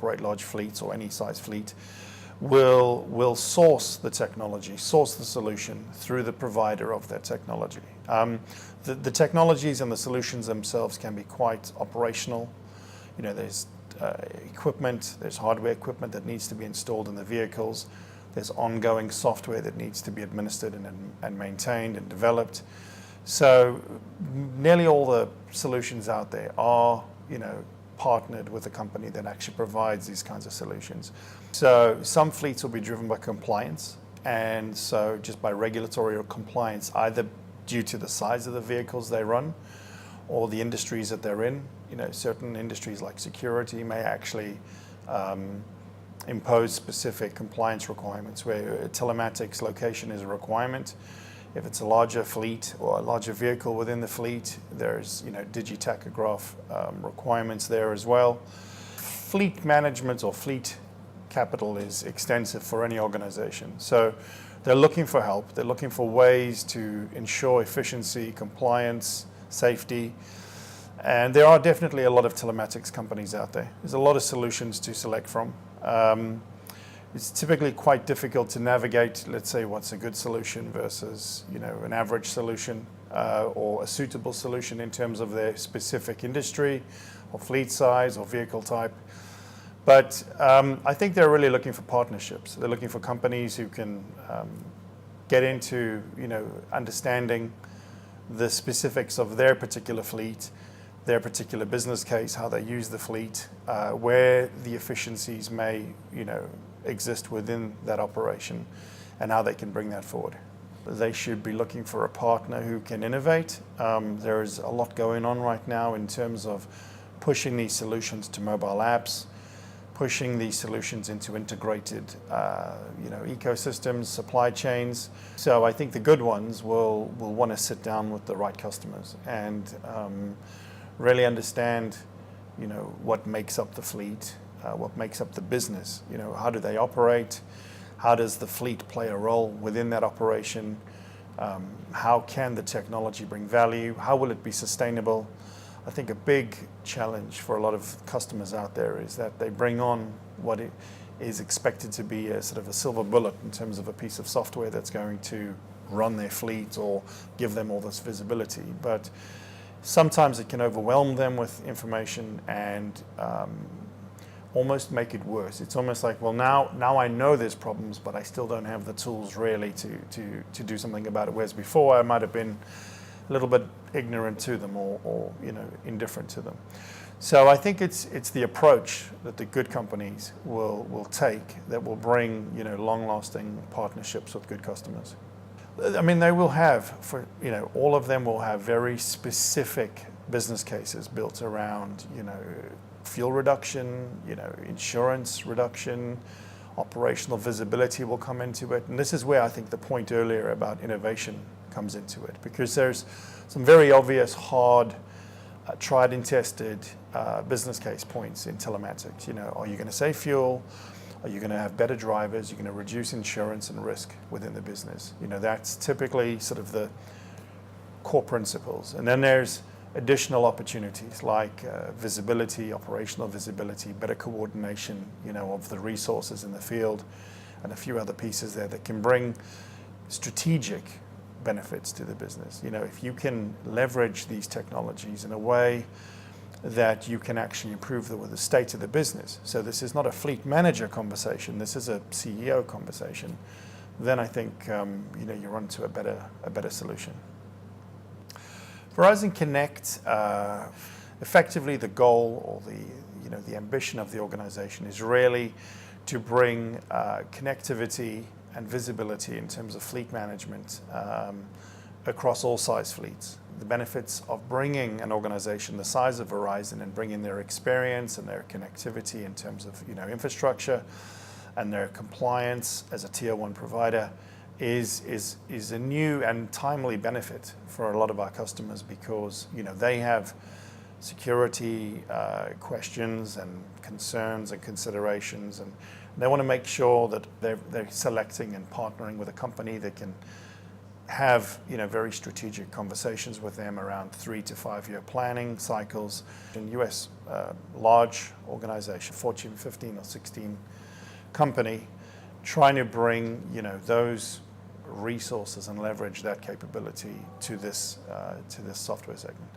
operate large fleets or any size fleet will source the technology, source the solution through the provider of that technology. The technologies and the solutions themselves can be quite operational. There's equipment, there's hardware equipment that needs to be installed in the vehicles. There's ongoing software that needs to be administered and maintained and developed. So nearly all the solutions out there are, partnered with a company that actually provides these kinds of solutions. So some fleets will be driven by compliance, and so just by regulatory or compliance, either due to the size of the vehicles they run or the industries that they're in. Certain industries like security may actually impose specific compliance requirements where telematics location is a requirement. If it's a larger fleet or a larger vehicle within the fleet, there's digitachograph requirements there as well. Fleet management or fleet capital is extensive for any organization. So they're looking for help. They're looking for ways to ensure efficiency, compliance, safety. And there are definitely a lot of telematics companies out there. There's a lot of solutions to select from. It's typically quite difficult to navigate, let's say, what's a good solution versus, an average solution or a suitable solution in terms of their specific industry or fleet size or vehicle type. But I think they're really looking for partnerships. They're looking for companies who can get into, understanding the specifics of their particular fleet, their particular business case, how they use the fleet, where the efficiencies may, exist within that operation, and how they can bring that forward. They should be looking for a partner who can innovate. There is a lot going on right now in terms of pushing these solutions to mobile apps, pushing these solutions into integrated ecosystems, supply chains. So I think the good ones will want to sit down with the right customers and really understand what makes up the fleet, what makes up the business. How do they operate? How does the fleet play a role within that operation? How can the technology bring value? How will it be sustainable? I think a big challenge for a lot of customers out there is that they bring on what it is expected to be a sort of a silver bullet in terms of a piece of software that's going to run their fleet or give them all this visibility. But sometimes it can overwhelm them with information and almost make it worse. It's almost like, well, now I know there's problems, but I still don't have the tools really to do something about it. Whereas before I might have been a little bit ignorant to them or indifferent to them. So I think it's the approach that the good companies will take that will bring long-lasting partnerships with good customers. I mean, they will have, all of them will have very specific business cases built around, fuel reduction, insurance reduction, operational visibility will come into it. And this is where I think the point earlier about innovation comes into it, because there's some very obvious, hard, tried and tested business case points in telematics. Are you going to save fuel? Are you going to have better drivers? You're going to reduce insurance and risk within the business. That's typically sort of the core principles. And then there's additional opportunities like visibility, operational visibility, better coordination, of the resources in the field, and a few other pieces there that can bring strategic benefits to the business. If you can leverage these technologies in a way that you can actually improve the state of the business. So this is not a fleet manager conversation, this is a CEO conversation. Then I think you're onto a better solution. Verizon Connect, effectively the goal or the ambition of the organization is really to bring connectivity and visibility in terms of fleet management across all size fleets. The benefits of bringing an organization the size of Verizon and bringing their experience and their connectivity in terms of infrastructure and their compliance as a tier 1 provider is a new and timely benefit for a lot of our customers, because they have security questions and concerns and considerations, and they want to make sure that they're selecting and partnering with a company that can have very strategic conversations with them around 3 to 5 year planning cycles. In US, large organization, Fortune 15 or 16 company, trying to bring those resources and leverage that capability to this software segment.